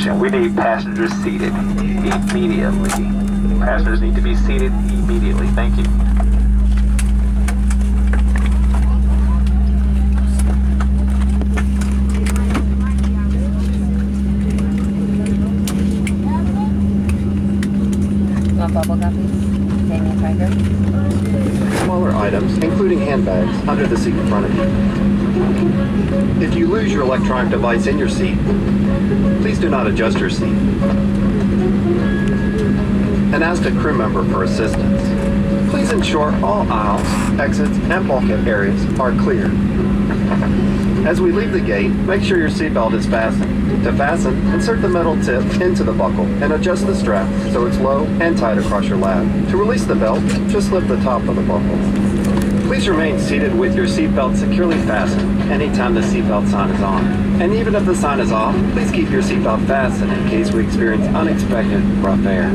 Attention, we need passengers seated immediately. Passengers need to be seated immediately. Thank you. Bubble guppies, hanging tiger. Smaller items, including handbags, under the seat in front of you. If you lose your electronic device in your seat, please do not adjust your seat. And ask a crew member for assistance. Please ensure all aisles, exits, and bulkhead areas are clear. As we leave the gate, make sure your seatbelt is fastened. To fasten, insert the metal tip into the buckle and adjust the strap so it's low and tight across your lap. To release the belt, just lift the top of the buckle. Please remain seated with your seatbelt securely fastened anytime the seatbelt sign is on. And even if the sign is off, please keep your seatbelt fastened in case we experience unexpected rough air.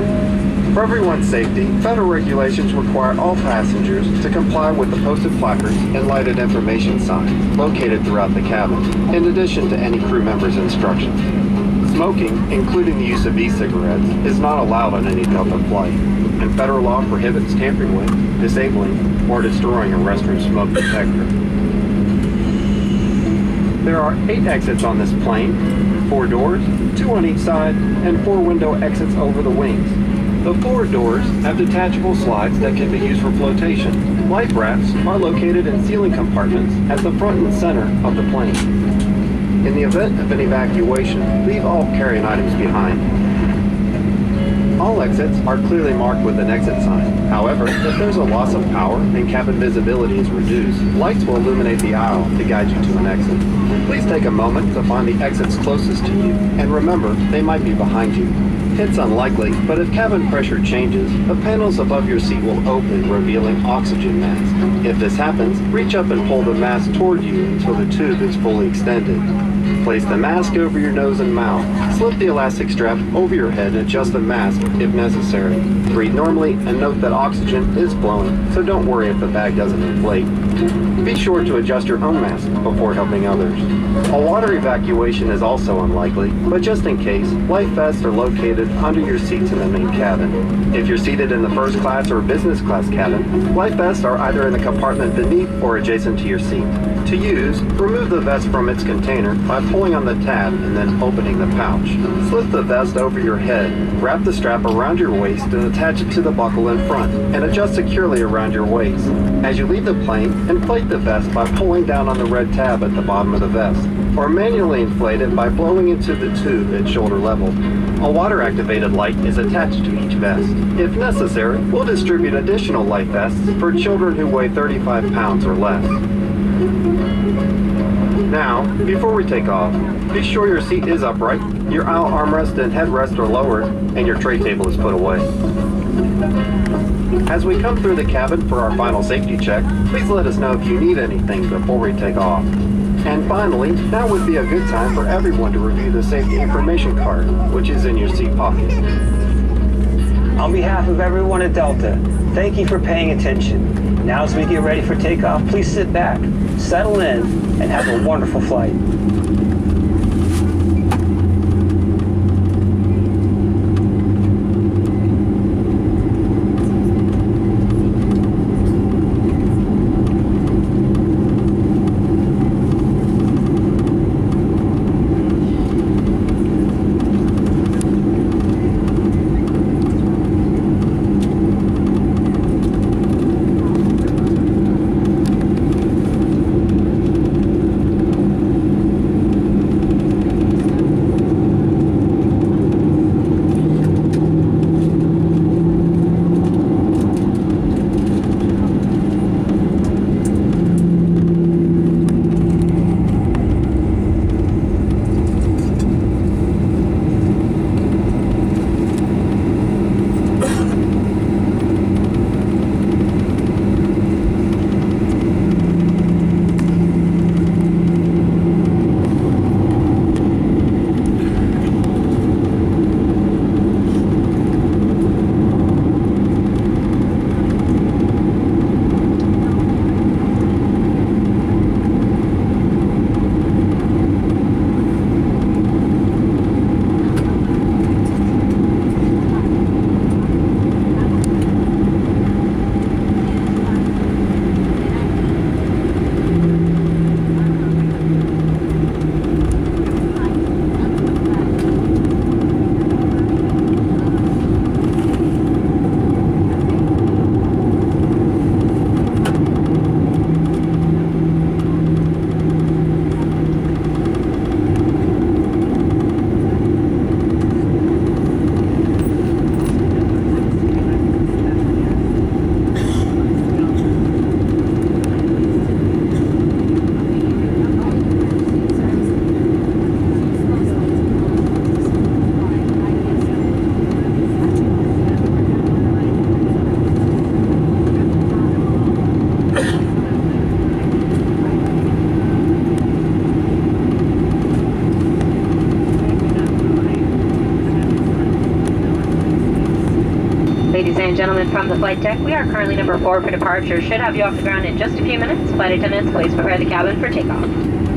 For everyone's safety, federal regulations require all passengers to comply with the posted placards and lighted information signs located throughout the cabin, in addition to any crew member's instructions. Smoking, including the use of e-cigarettes, is not allowed on any Delta flight, and federal law prohibits tampering with, disabling, or destroying a restroom smoke detector. There are 8 exits on this plane, 4 doors, 2 on each side, and 4 window exits over the wings. The forward doors have detachable slides that can be used for flotation. Life rafts are located in ceiling compartments at the front and center of the plane. In the event of an evacuation, leave all carry-on items behind. All exits are clearly marked with an exit sign. However, if there's a loss of power and cabin visibility is reduced, lights will illuminate the aisle to guide you to an exit. Please take a moment to find the exits closest to you, and remember, they might be behind you. It's unlikely, but if cabin pressure changes, the panels above your seat will open, revealing oxygen mask. If this happens, reach up and pull the mask toward you until the tube is fully extended. Place the mask over your nose and mouth. Slip the elastic strap over your head and adjust the mask if necessary. Breathe normally and note that oxygen is flowing, so don't worry if the bag doesn't inflate. Be sure to adjust your own mask before helping others. A water evacuation is also unlikely, but just in case, life vests are located under your seats in the main cabin. If you're seated in the first class or business class cabin, life vests are either in the compartment beneath or adjacent to your seat. To use, remove the vest from its container by pulling on the tab and then opening the pouch. Slip the vest over your head, wrap the strap around your waist and attach it to the buckle in front, and adjust securely around your waist. As you leave the plane, inflate the vest by pulling down on the red tab at the bottom of the vest, or manually inflate it by blowing into the tube at shoulder level. A water-activated light is attached to each vest. If necessary, we'll distribute additional life vests for children who weigh 35 pounds or less. Now, before we take off, be sure your seat is upright, your aisle armrest and headrest are lowered, and your tray table is put away. As we come through the cabin for our final safety check, please let us know if you need anything before we take off. And finally, now would be a good time for everyone to review the safety information card, which is in your seat pocket. On behalf of everyone at Delta, thank you for paying attention. Now as we get ready for takeoff, please sit back, settle in, and have a wonderful flight. gentlemen from the flight deck, we are currently number 4 for departure. Should have you off the ground in just a few minutes. Flight attendants, please prepare the cabin for takeoff.